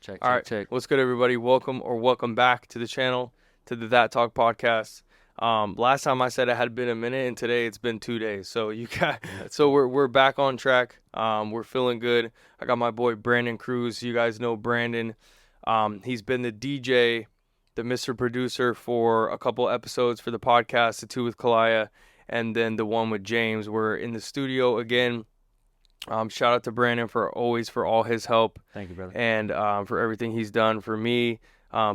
All right. Check. What's good, everybody? Welcome back to the channel, to the That Talk podcast. Last time I said it had been a minute, and today it's been 2 days. So we're back on track. We're feeling good. I got my boy Brandon Cruz. You guys know Brandon. He's been the DJ, the Mr. Producer for a couple episodes for the podcast, the two with Kalaya, and then the one with James. We're in the studio again. Shout out to Brandon for all his help. Thank you, brother. And for everything he's done for me,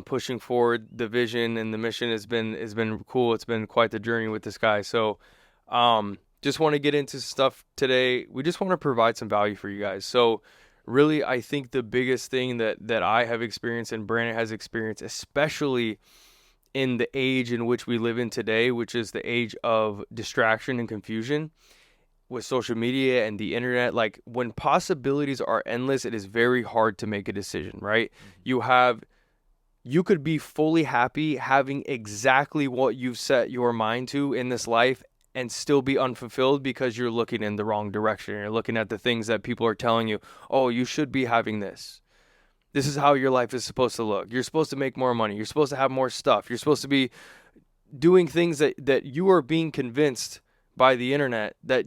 pushing forward the vision and the mission has been cool. It's been quite the journey with this guy. So just want to get into stuff today. We just want to provide some value for you guys. So really, I think the biggest thing that I have experienced and Brandon has experienced, especially in the age in which we live in today, which is the age of distraction and confusion, with social media and the internet, like when possibilities are endless, it is very hard to make a decision, right? Mm-hmm. You could be fully happy having exactly what you've set your mind to in this life and still be unfulfilled because you're looking in the wrong direction. You're looking at the things that people are telling you, oh, you should be having this. This is how your life is supposed to look. You're supposed to make more money. You're supposed to have more stuff. You're supposed to be doing things that you are being convinced by the internet that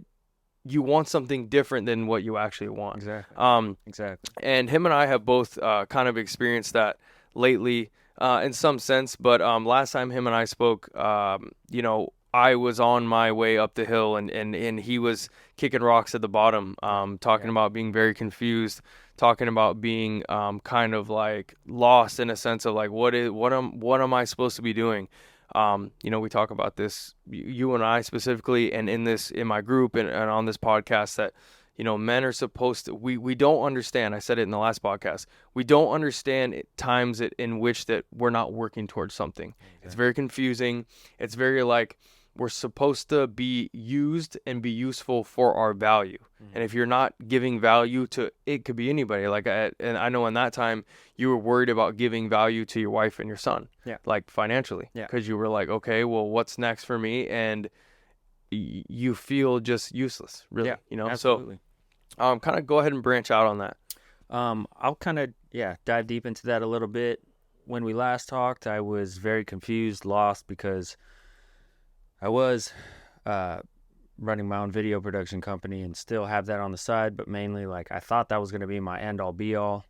you want something different than what you actually want. Exactly. And him and I have both kind of experienced that lately in some sense. But last time him and I spoke, I was on my way up the hill and he was kicking rocks at the bottom, talking about being very confused, talking about being kind of like lost in a sense of like, what am I supposed to be doing? We talk about this, you and I specifically, and in my group and on this podcast, that, men are supposed to, we don't understand. I said it in the last podcast. We don't understand times in which that we're not working towards something. Okay. It's very confusing. It's very like, we're supposed to be used and be useful for our value. Mm-hmm. And if you're not giving value to, it could be anybody. And I know in that time you were worried about giving value to your wife and your son, like financially, because you were like, okay, well, what's next for me? And you feel just useless, really, Absolutely. So kind of go ahead and branch out on that. I'll kind of, dive deep into that a little bit. When we last talked, I was very confused, lost, because I was running my own video production company and still have that on the side, but mainly like I thought that was going to be my end all be all,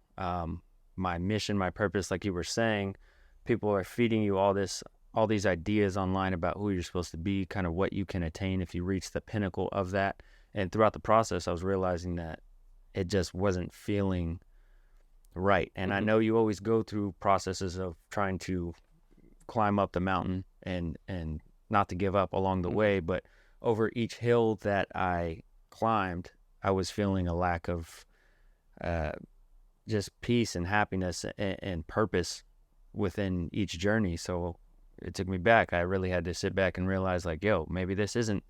my mission, my purpose. Like you were saying, people are feeding you all these ideas online about who you're supposed to be, kind of what you can attain if you reach the pinnacle of that. And throughout the process, I was realizing that it just wasn't feeling right. And mm-hmm. I know you always go through processes of trying to climb up the mountain and not to give up along the way, but over each hill that I climbed, I was feeling a lack of just peace and happiness and purpose within each journey. So it took me back. I really had to sit back and realize, like, maybe this isn't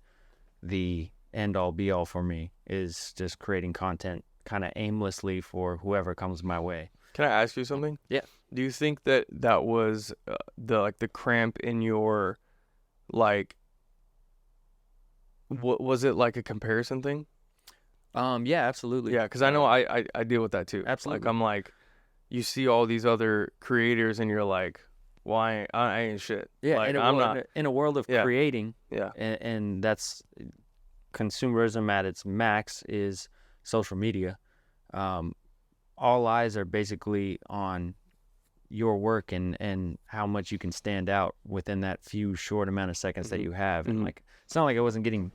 the end all be all for me, is just creating content kind of aimlessly for whoever comes my way. Can I ask you something? Yeah. Do you think that was the cramp in your, like, what was it, like a comparison thing? Yeah, absolutely. Yeah, because I know I deal with that too. Absolutely. Like, I'm like, you see all these other creators and you're like, why I ain't shit. Yeah, like, in a world of creating. Yeah. And that's consumerism at its max is social media. All eyes are basically on your work and how much you can stand out within that few short amount of seconds mm-hmm. that you have. And like, it's not like I wasn't getting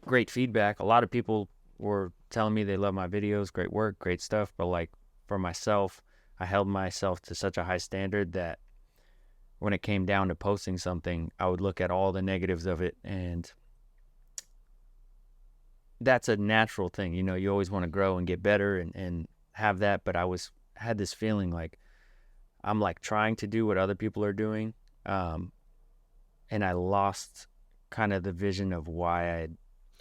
great feedback. A lot of people were telling me they love my videos, great work, great stuff. But like for myself, I held myself to such a high standard that when it came down to posting something, I would look at all the negatives of it. And that's a natural thing. You always want to grow and get better and have that. But I had this feeling like I'm like trying to do what other people are doing. And I lost kind of the vision of why I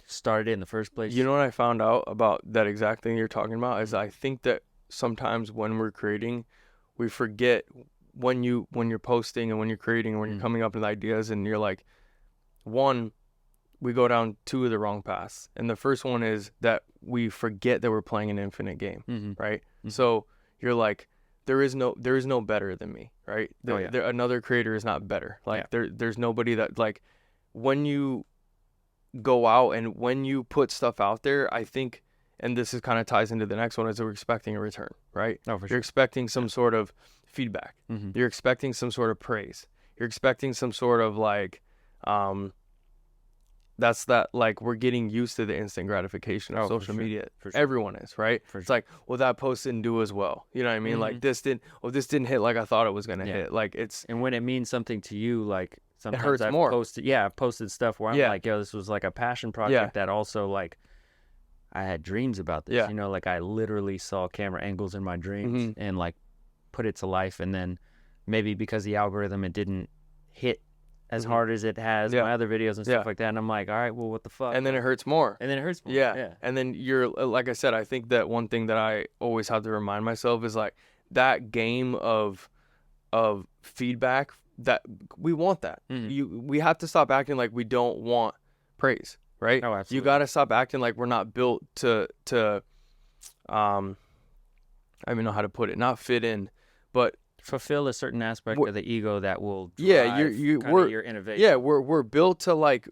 started in the first place. You know what I found out about that exact thing you're talking about is I think that sometimes when we're creating, we forget when you're posting and when you're creating and when you're coming up with ideas, and you're like, one, we go down two of the wrong paths. And the first one is that we forget that we're playing an infinite game, right? Mm-hmm. So you're like, there is no better than me, right? Another creator is not better. Like there's nobody that, like, when you go out and when you put stuff out there, I think, and this is kind of ties into the next one, is we're expecting a return, right? Oh, for sure. You're expecting some sort of feedback. Mm-hmm. You're expecting some sort of praise. You're expecting some sort of like, like, we're getting used to the instant gratification of social media. For sure. Everyone is, right? It's like, well, that post didn't do as well. You know what I mean? Like this didn't hit like I thought it was gonna hit. Like and when it means something to you, like sometimes it hurts I've more. I've posted stuff where I'm like, yo, this was like a passion project that also, like, I had dreams about this. Yeah. You know, like I literally saw camera angles in my dreams and like put it to life, and then maybe because the algorithm, it didn't hit as hard as it has my other videos and stuff like that, and I'm like, all right, well, what the fuck? And then it hurts more. Yeah. And then you're, like I said, I think that one thing that I always have to remind myself is, like, that game of feedback, that we want that. We have to stop acting like we don't want praise, right? Oh, absolutely. You got to stop acting like we're not built to I don't even know how to put it, not fit in, but fulfill a certain aspect of the ego that will drive your innovation. Yeah, we're built to, like,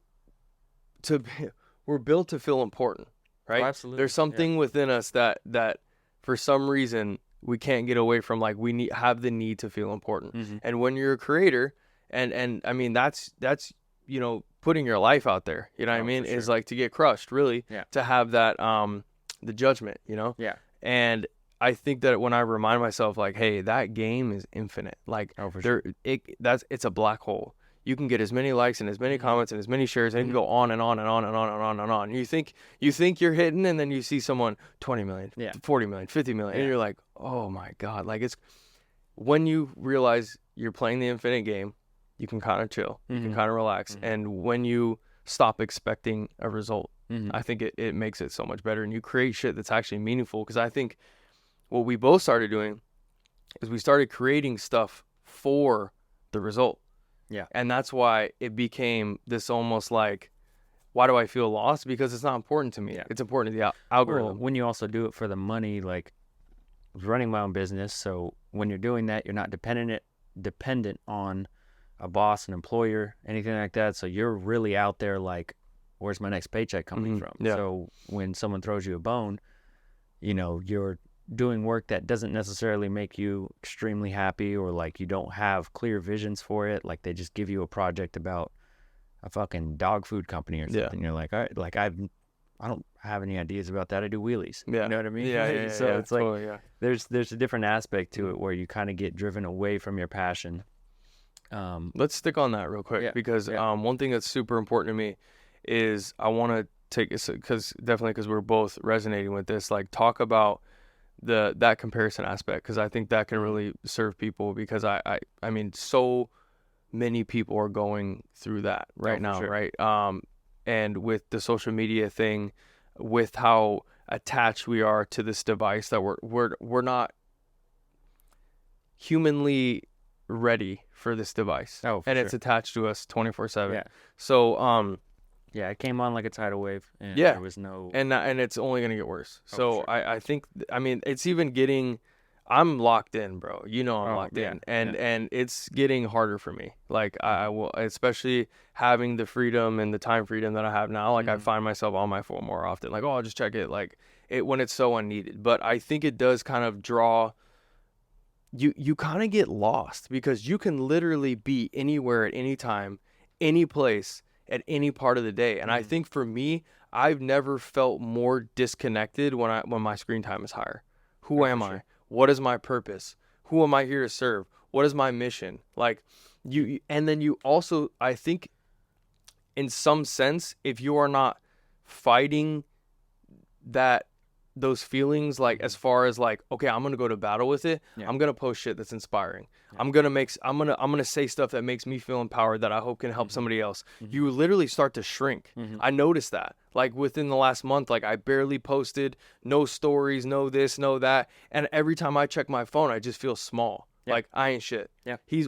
we're built to feel important, right? Oh, absolutely. There's something within us that for some reason we can't get away from. Like, we have the need to feel important. And when you're a creator, and I mean, that's you know, putting your life out there, you know what I mean, is like to get crushed, really, to have that the judgment, you know. And I think that when I remind myself, like, hey, that game is infinite. Like, it's a black hole. You can get as many likes and as many comments and as many shares, and it can go on and on and on and on and on and on. You think you're hitting, and then you see someone 20 million, 40 million, 50 million, and you're like, oh my God. Like, it's when you realize you're playing the infinite game, you can kind of chill, you can kind of relax, and when you stop expecting a result, I think it makes it so much better, and you create shit that's actually meaningful. Because I think what we both started doing is we started creating stuff for the result. Yeah. And that's why it became this almost like, why do I feel lost? Because it's not important to me. It's important to the algorithm. Well, when you also do it for the money, like running my own business. So when you're doing that, you're not dependent on a boss, an employer, anything like that. So you're really out there like, where's my next paycheck coming from? So when someone throws you a bone, you know, you're doing work that doesn't necessarily make you extremely happy, or like you don't have clear visions for it. Like they just give you a project about a fucking dog food company or something. You're like, all right, like I don't have any ideas about that. I do wheelies. You know what I mean? So it's like, totally, there's a different aspect to it where you kind of get driven away from your passion. Let's stick on that real quick because one thing that's super important to me is I want to take it, because we're both resonating with this, like talk about that comparison aspect, because I think that can really serve people, because I mean, so many people are going through that right now, right? And with the social media thing, with how attached we are to this device, that we're not humanly ready for this device. It's attached to us 24/7. So it came on like a tidal wave, and there was no, and it's only gonna get worse. So I think, I mean, it's even getting, I'm locked in, bro. You know, I'm locked in, and it's getting harder for me. Like I will, especially having the freedom and the time freedom that I have now. Like I find myself on my phone more often. Like, oh, I'll just check it. Like it when it's so unneeded. But I think it does kind of draw. You kind of get lost, because you can literally be anywhere at any time, any place, at any part of the day. And I think for me, I've never felt more disconnected when my screen time is higher. Who am I? What is my purpose? Who am I here to serve? What is my mission? Like and then you also, I think in some sense, if you are not fighting those feelings, like as far as like, okay, I'm gonna go to battle with it. I'm gonna post shit that's inspiring. I'm gonna say stuff that makes me feel empowered, that I hope can help somebody else. You literally start to shrink. I noticed that, like within the last month, like I barely posted, no stories, no this, no that, and every time I check my phone, I just feel small. Like I ain't shit.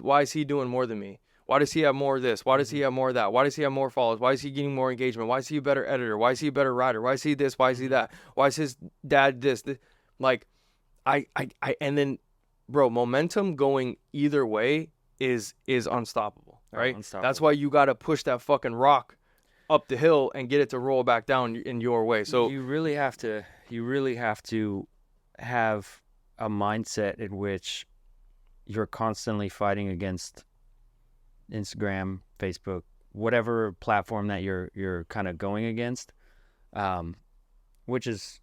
Why is he doing more than me? Why does he have more of this? Why does he have more of that? Why does he have more followers? Why is he getting more engagement? Why is he a better editor? Why is he a better writer? Why is he this? Why is he that? Why is his dad this? Like, and then bro, momentum going either way is unstoppable, right? Unstoppable. That's why you got to push that fucking rock up the hill and get it to roll back down in your way. So you really have to have a mindset in which you're constantly fighting against Instagram, Facebook, whatever platform that you're kind of going against, which is,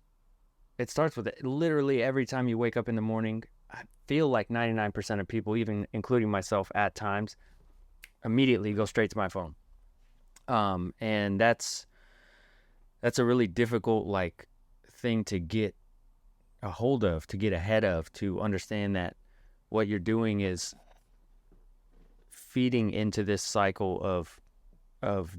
it starts with it. Literally every time you wake up in the morning, I feel like 99% of people, even including myself at times, immediately go straight to my phone. And that's a really difficult like thing to get a hold of, to get ahead of, to understand that what you're doing is feeding into this cycle of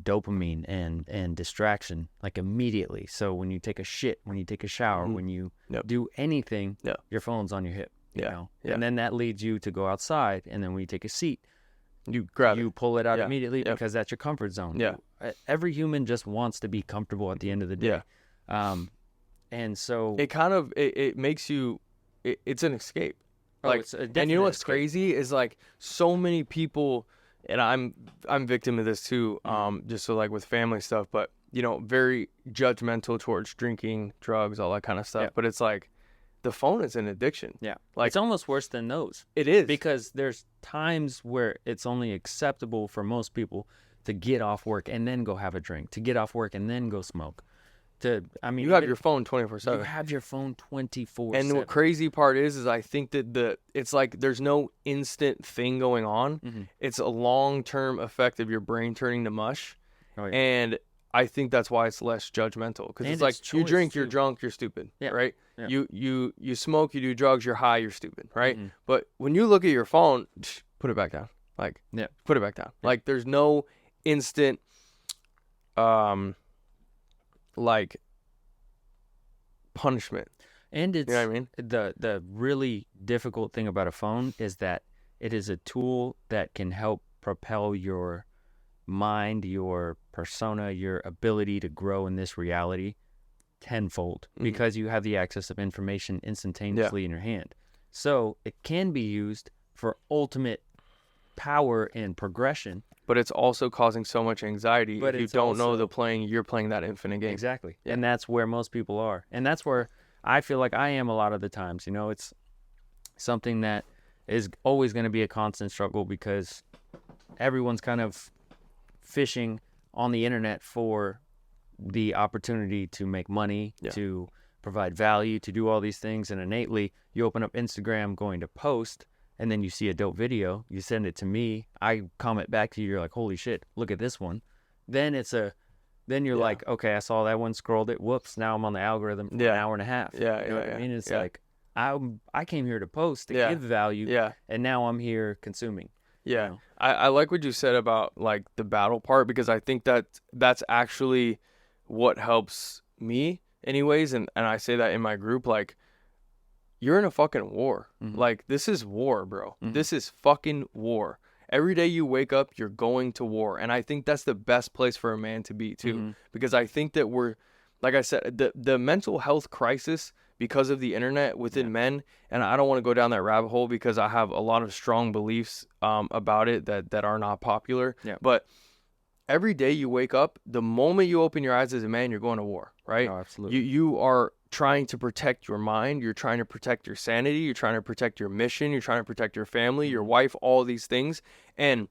dopamine and distraction, like immediately. So when you take a shit, when you take a shower, when you do anything, your phone's on your hip, you know? And then that leads you to go outside, and then when you take a seat, you grab you pull it out immediately because that's your comfort zone. Yeah. Every human just wants to be comfortable at the end of the day. And so it kind of it makes you it's an escape. Like, and you know what's crazy is like so many people, and I'm victim of this too, just so like with family stuff, but you know, very judgmental towards drinking, drugs, all that kind of stuff. But it's like the phone is an addiction. Yeah. Like, it's almost worse than those. It is. Because there's times where it's only acceptable for most people to get off work and then go have a drink, to get off work and then go smoke. You have your phone 24/7. You have your phone 24/7. And the crazy part is I think that it's like there's no instant thing going on. Mm-hmm. It's a long-term effect of your brain turning to mush. Oh, yeah. And I think that's why it's less judgmental, because it's like you drink, you're drunk, you're stupid, right? Yeah. You smoke, you do drugs, you're high, you're stupid, right? Mm-hmm. But when you look at your phone, put it back down. Like, put it back down. Yeah. Like, there's no instant, like, punishment. And it's, you know what I mean? The really difficult thing about a phone is that it is a tool that can help propel your mind, your persona, your ability to grow in this reality tenfold, because you have the access of information instantaneously in your hand. So it can be used for ultimate power and progression. But it's also causing so much anxiety if you don't know you're playing that infinite game. Exactly. Yeah. And that's where most people are. And that's where I feel like I am a lot of the times. You know, it's something that is always going to be a constant struggle, because everyone's kind of fishing on the internet for the opportunity to make money, to provide value, to do all these things. And innately, you open up Instagram going to post, and then you see a dope video, you send it to me, I comment back to you, you're like, holy shit, look at this one. Then you're like, okay, I saw that one, scrolled it, whoops, now I'm on the algorithm for an hour and a half. You know what I mean? It's like, I came here to post, to give value, and now I'm here consuming. Yeah. You know? I like what you said about like the battle part, because I think that's actually what helps me anyways. And I say that in my group, like, you're in a fucking war. Mm-hmm. Like, this is war, bro. Mm-hmm. This is fucking war. Every day you wake up, you're going to war. And I think that's the best place for a man to be too, because I think that we're, like I said, the mental health crisis because of the internet within men, and I don't want to go down that rabbit hole because I have a lot of strong beliefs about it that are not popular. Yeah. But every day you wake up, the moment you open your eyes as a man, you're going to war, right? Oh, absolutely. You are trying to protect your mind. You're trying to protect your sanity. You're trying to protect your mission. You're trying to protect your family, your wife, all these things. And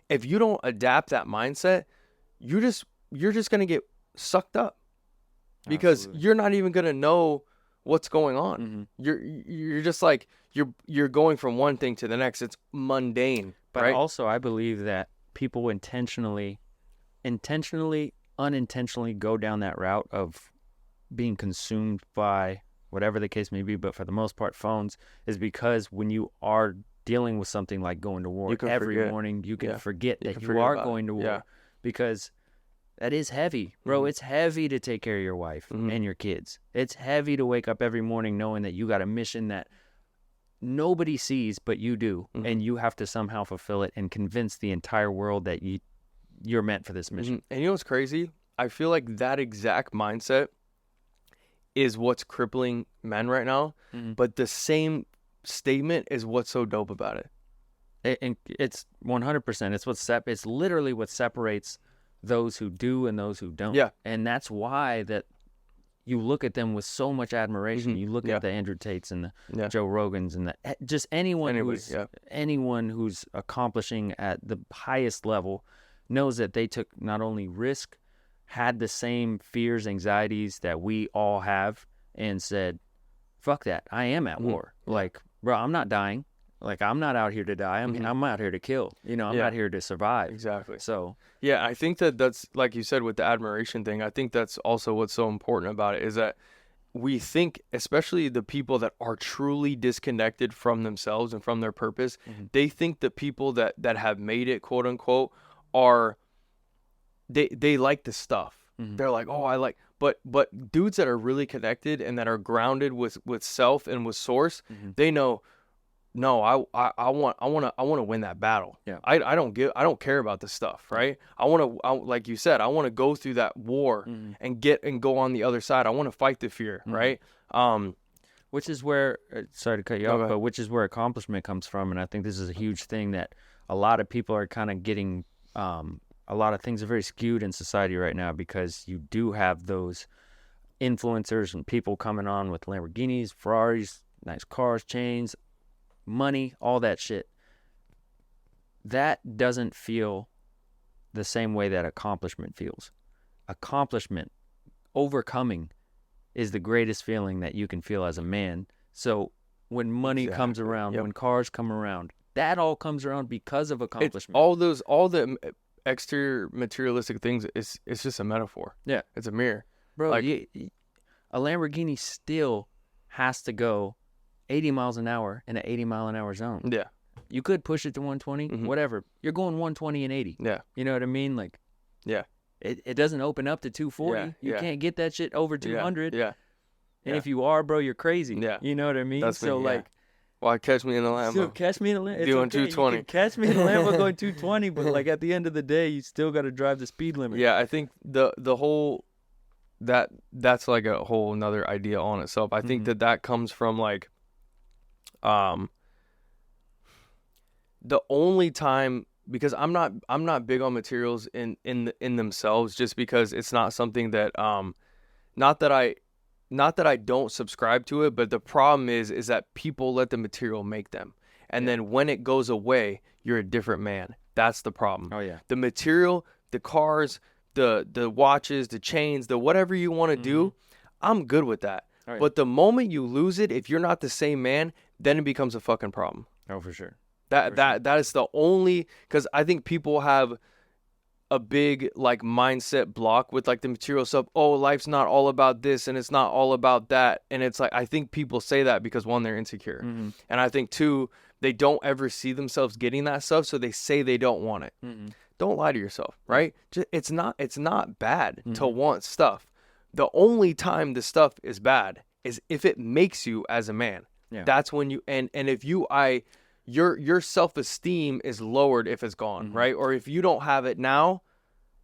if you don't adapt that mindset, you're just going to get sucked up, because you're not even going to know what's going on. You're just like, you're going from one thing to the next. It's mundane. But right? Also, I believe that people intentionally, unintentionally go down that route of being consumed by whatever the case may be, but for the most part, phones, is because when you are dealing with something like going to war every morning, you can forget that you are going to war, because that is heavy, bro. It's heavy to take care of your wife and your kids. It's heavy to wake up every morning knowing that you got a mission that nobody sees but you do, and you have to somehow fulfill it and convince the entire world that you're meant for this mission. And you know what's crazy? I feel like that exact mindset is what's crippling men right now, but the same statement is what's so dope about it. And it's 100%. It's literally what separates those who do and those who don't. Yeah. And that's why that you look at them with so much admiration. You look at the Andrew Tates and the Joe Rogans and just anyone who's accomplishing at the highest level knows that they took not only risk, had the same fears, anxieties that we all have, and said, fuck that, I am at war. Like, bro, I'm not dying. Like, I'm not out here to die. I'm out here to kill. I'm not here to survive. Exactly. So, yeah, I think that's, like you said, with the admiration thing, I think that's also what's so important about it is that we think, especially the people that are truly disconnected from themselves and from their purpose, they think the people that have made it, quote unquote, are, they like the stuff. They're like, oh, I like, but dudes that are really connected and that are grounded with self and with source, they know, no, I want to win that battle. Yeah. I don't care about the stuff, right? Like you said, I want to go through that war and go on the other side. I want to fight the fear, right? Which is where, sorry to cut you off, but which is where accomplishment comes from. And I think this is a huge thing that a lot of people are kind of getting, a lot of things are very skewed in society right now because you do have those influencers and people coming on with Lamborghinis, Ferraris, nice cars, chains, money, all that shit. That doesn't feel the same way that accomplishment feels. Accomplishment, overcoming, is the greatest feeling that you can feel as a man. So when money comes around, when cars come around, that all comes around because of accomplishment. All the exterior materialistic things, it's just a metaphor. Yeah, it's a mirror, bro. Like, a Lamborghini still has to go 80 miles an hour in an 80 mile an hour zone. Yeah. You could push it to 120, whatever. You're going 120 and 80. Yeah. You know what I mean? Like, yeah. It doesn't open up to 240. You can't get that shit over 200. Yeah. And if you are, bro, you're crazy. Yeah. You know what I mean? That's so, like. Well, catch me in a Lambo. So catch me in a Lambo. Doing 220. You can catch me in a Lambo going 220, but, like, at the end of the day, you still got to drive the speed limit. Yeah, I think the whole. That's like a whole another idea on itself. I think that comes from, like, the only time, because I'm not big on materials in themselves, just because it's not something that not that I don't subscribe to it, but the problem is that people let the material make them, and then when it goes away, you're a different man. That's the problem. Oh yeah. The material, the cars, the watches, the chains, the whatever you want to do, I'm good with that. Oh, yeah. But the moment you lose it, if you're not the same man, then it becomes a fucking problem. Oh, for sure. That is the only, because I think people have a big, like, mindset block with, like, the material stuff. Oh, life's not all about this and it's not all about that. And it's like, I think people say that because, one, they're insecure. And I think, two, they don't ever see themselves getting that stuff, so they say they don't want it. Don't lie to yourself, right? It's not bad to want stuff. The only time the stuff is bad is if it makes you as a man. Yeah. That's when you, and if your self-esteem is lowered if it's gone, right? Or if you don't have it now,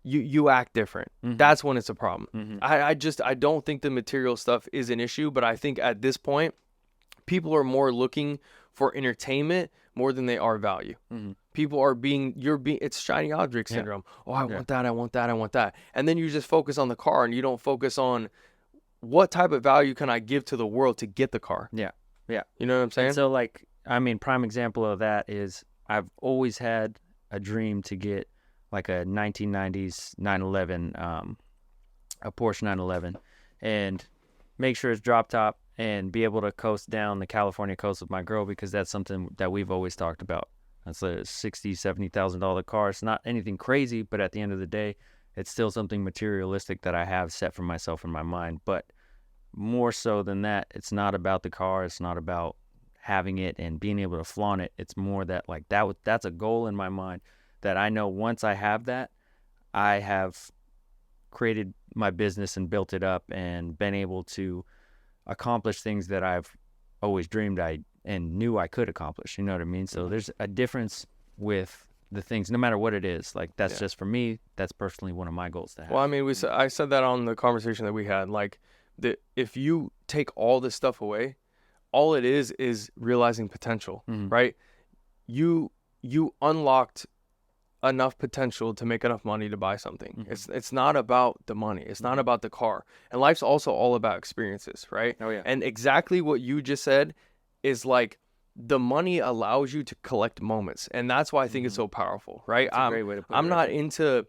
you act different. That's when it's a problem. I don't think the material stuff is an issue, but I think at this point, people are more looking for entertainment more than they are value. People are it's shiny object syndrome. Oh, I want that, I want that, I want that. And then you just focus on the car and you don't focus on what type of value can I give to the world to get the car. Yeah. Yeah. You know what I'm saying? And so, like, I mean, prime example of that is I've always had a dream to get like a 1990s 911, a Porsche 911, and make sure it's drop top and be able to coast down the California coast with my girl, because that's something that we've always talked about. That's a $60,000, $70,000 car. It's not anything crazy, but at the end of the day, it's still something materialistic that I have set for myself in my mind. But more so than that, it's not about the car. It's not about having it and being able to flaunt it. It's more that, like, that's a goal in my mind that I know once I have that, I have created my business and built it up and been able to accomplish things that I've always dreamed and knew I could accomplish. You know what I mean? So there's a difference with the things, no matter what it is. Like, that's just for me. That's personally one of my goals to have. Well, I mean, I said that on the conversation that we had. Like, if you take all this stuff away, all it is realizing potential, right? You unlocked enough potential to make enough money to buy something. It's not about the money. It's not about the car. And life's also all about experiences, right? Oh, yeah. And exactly what you just said is like the money allows you to collect moments. And that's why I think it's so powerful, right? That's a great way to put it. I'm not into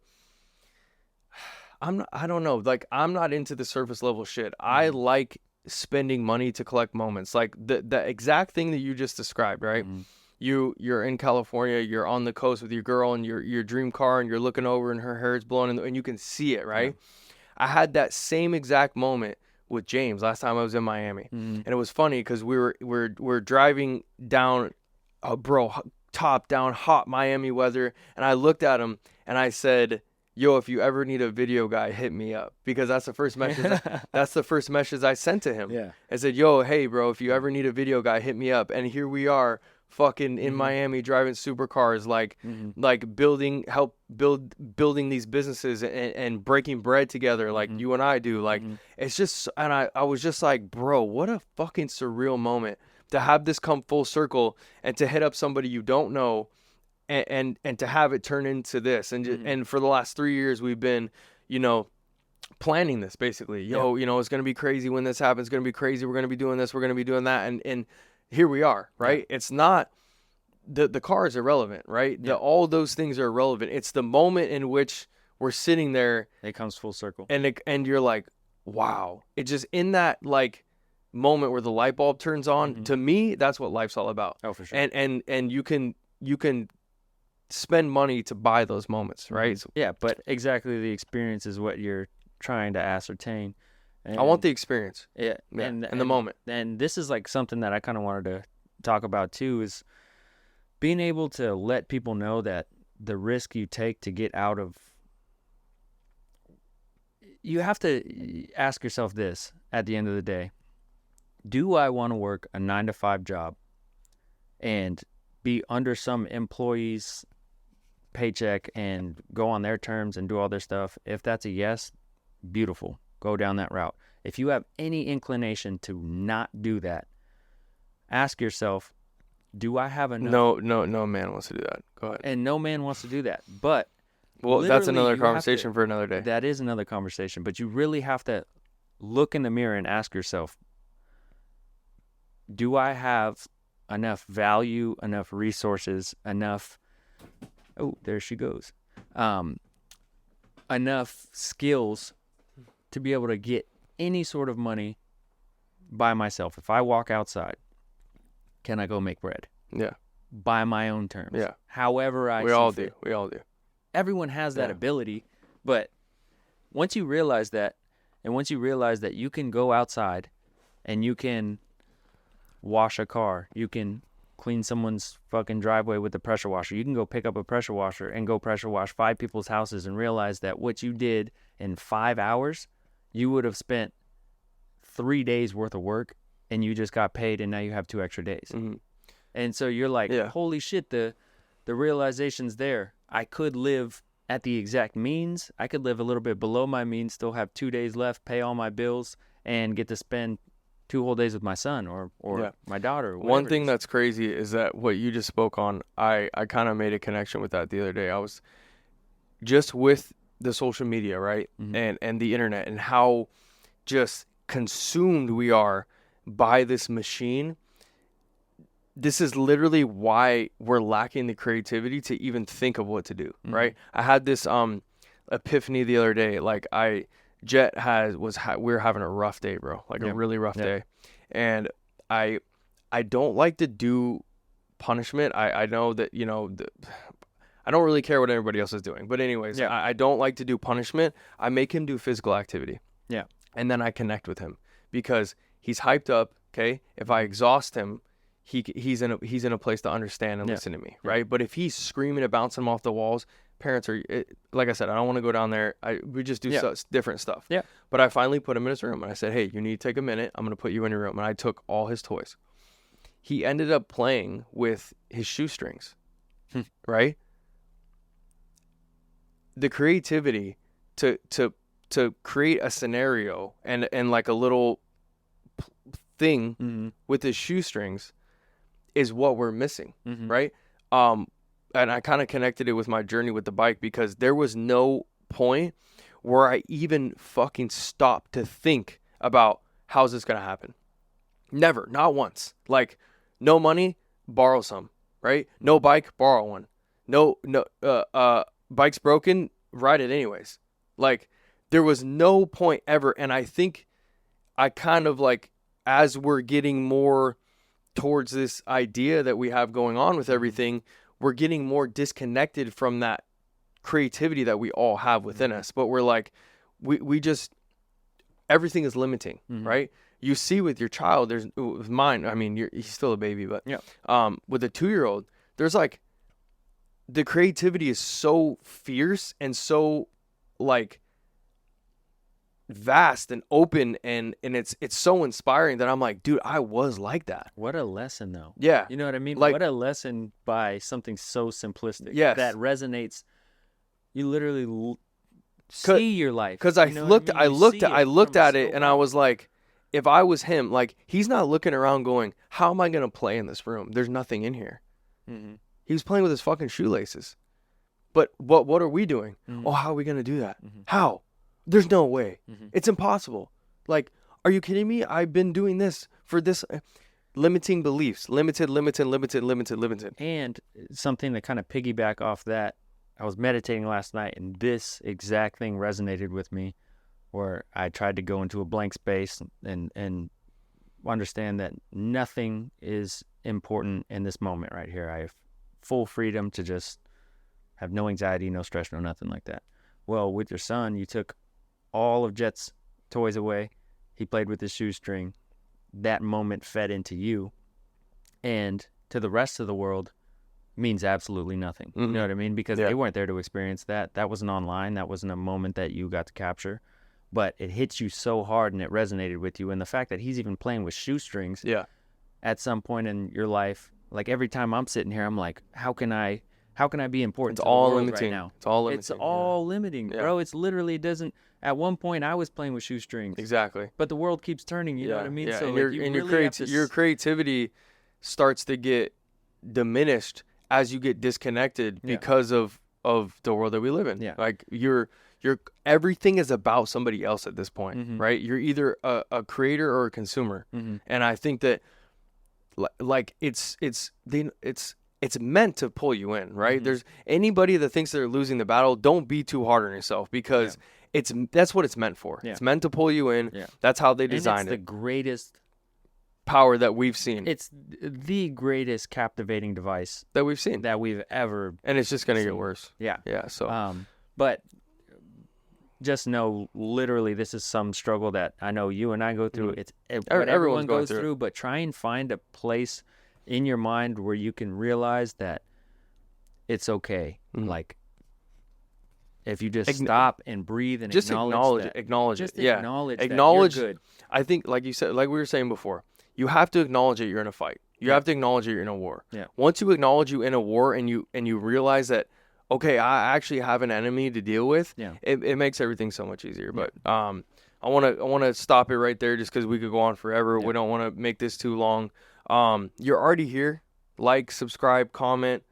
I don't know, like I'm not into the surface level shit. I like spending money to collect moments. Like the exact thing that you just described, right? You're in California, you're on the coast with your girl and your dream car, and you're looking over and her hair is blowing and you can see it, right? I had that same exact moment with James last time I was in Miami. And it was funny because we're driving down top down hot Miami weather, and I looked at him and I said, yo, if you ever need a video guy, hit me up, because that's the first message. That's the first message I sent to him. Yeah. I said, yo, hey, bro, if you ever need a video guy, hit me up. And here we are, fucking in Miami, driving supercars, like building these businesses and breaking bread together, like you and I do. Like it's just, and I was just like, bro, what a fucking surreal moment to have this come full circle and to hit up somebody you don't know. And to have it turn into this, and and for the last 3 years we've been, planning this basically. It's gonna be crazy when this happens. It's gonna be crazy. We're gonna be doing this. We're gonna be doing that. And here we are, right? Yeah. It's not the car is irrelevant, right? Yeah. All those things are irrelevant. It's the moment in which we're sitting there. It comes full circle, and you're like, wow! It just in that like moment where the light bulb turns on. To me, that's what life's all about. Oh, for sure. And you can spend money to buy those moments, right? So, yeah, but exactly the experience is what you're trying to ascertain. And I want the experience. Yeah, and the moment. And this is like something that I kind of wanted to talk about too, is being able to let people know that the risk you take to get out of, you have to ask yourself this at the end of the day: do I want to work a 9-to-5 job and be under some employee's paycheck and go on their terms and do all their stuff? If that's a yes, beautiful, go down that route. If you have any inclination to not do that, ask yourself, do I have enough? No man wants to do that. Go ahead. And no man wants to do that. But well, that's another conversation for another day. That is another conversation. But you really have to look in the mirror and ask yourself, do I have enough value, enough resources, enough, oh, there she goes, enough skills to be able to get any sort of money by myself? If I walk outside, can I go make bread? Yeah. By my own terms. Yeah. However I We all do. We all do. Everyone has that ability, but once you realize that, and once you realize that you can go outside and you can wash a car, you can clean someone's fucking driveway with a pressure washer, you can go pick up a pressure washer and go pressure wash 5 people's houses, and realize that what you did in 5 hours, you would have spent 3 days worth of work, and you just got paid, and now you have 2 extra days. And so you're like, holy shit, the realization's there. I could live at the exact means. I could live a little bit below my means, still have 2 days left, pay all my bills, and get to spend 2 whole days with my son or my daughter. One thing that's crazy is that what you just spoke on, I kind of made a connection with that the other day. I was just with the social media, right? And the internet, and how just consumed we are by this machine. This is literally why we're lacking the creativity to even think of what to do, right? I had this epiphany the other day. Like we were having a rough day, bro. Like a really rough day. And I don't like to do punishment. I know that, I don't really care what everybody else is doing. But anyways, I don't like to do punishment. I make him do physical activity. Yeah. And then I connect with him because he's hyped up, okay? If I exhaust him, he's in a place to understand and listen to me, right? But if he's screaming and bouncing him off the walls, parents are, like I said, I don't want to go down there. We just do different stuff. Yeah. But I finally put him in his room, and I said, hey, you need to take a minute. I'm going to put you in your room. And I took all his toys. He ended up playing with his shoestrings, right? The creativity to create a scenario and like a little thing with his shoestrings is what we're missing, right? And I kind of connected it with my journey with the bike, because there was no point where I even fucking stopped to think about how's this going to happen. Never, not once. Like, no money, borrow some, right? No bike, borrow one. No, bike's broken, ride it anyways. Like, there was no point ever. And I think I kind of like, as we're getting more towards this idea that we have going on with everything, we're getting more disconnected from that creativity that we all have within us. But we're like, we just, everything is limiting, right? You see with your child, with mine, I mean, he's still a baby, but with a 2-year-old, there's like, the creativity is so fierce and so like vast and open, and it's so inspiring that I'm like, dude, I was like that. What a lesson, though. Yeah. You know what I mean? Like, what a lesson by something so simplistic. Yes. That resonates. You literally see your life. Because I looked at it and I was like, if I was him, like, he's not looking around going, how am I going to play in this room? There's nothing in here. He was playing with his fucking shoelaces. But what are we doing? Oh, how are we going to do that? How? There's no way. It's impossible. Like, are you kidding me? I've been doing this for this. Limiting beliefs. Limited. And something to kind of piggyback off that, I was meditating last night, and this exact thing resonated with me, where I tried to go into a blank space and understand that nothing is important in this moment right here. I have full freedom to just have no anxiety, no stress, no nothing like that. Well, with your son, you took all of Jet's toys away. He played with his shoestring. That moment fed into you, and to the rest of the world means absolutely nothing. You know what I mean? Because they weren't there to experience that. That wasn't online. That wasn't a moment that you got to capture. But it hits you so hard, and it resonated with you. And the fact that he's even playing with shoestrings at some point in your life, like every time I'm sitting here, I'm like, how can I be important to the world limiting right now? It's all limiting. It's all limiting, bro. It's literally doesn't. At one point, I was playing with shoestrings. Exactly. But the world keeps turning. You know what I mean? Yeah. So And like, your creativity starts to get diminished as you get disconnected because of the world that we live in. Yeah. Like, you're everything is about somebody else at this point, right? You're either a creator or a consumer, and I think that like it's meant to pull you in, right? There's anybody that thinks they're losing the battle, don't be too hard on yourself, because that's what it's meant for. It's meant to pull you in. That's how they designed it. It's the greatest power that we've seen. It's the greatest captivating device that we've seen, that we've ever, and it's just gonna get worse. Yeah. So, but just know, literally, this is some struggle that I know you and I go through. It's what everyone goes through. But try and find a place in your mind where you can realize that it's okay. Like, if you just stop and breathe and just acknowledge it. Acknowledge. You're good. I think, like you said, like we were saying before, you have to acknowledge that you're in a fight. You have to acknowledge that you're in a war. Once you acknowledge you in a war, and you realize that, okay, I actually have an enemy to deal with, it makes everything so much easier. But I want to stop it right there, just because we could go on forever. We don't want to make this too long. You're already here. Like, subscribe, comment,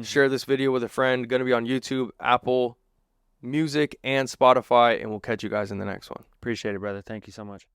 share this video with a friend. Going to be on YouTube, Apple Music, and Spotify, and we'll catch you guys in the next one. Appreciate it, brother. Thank you so much.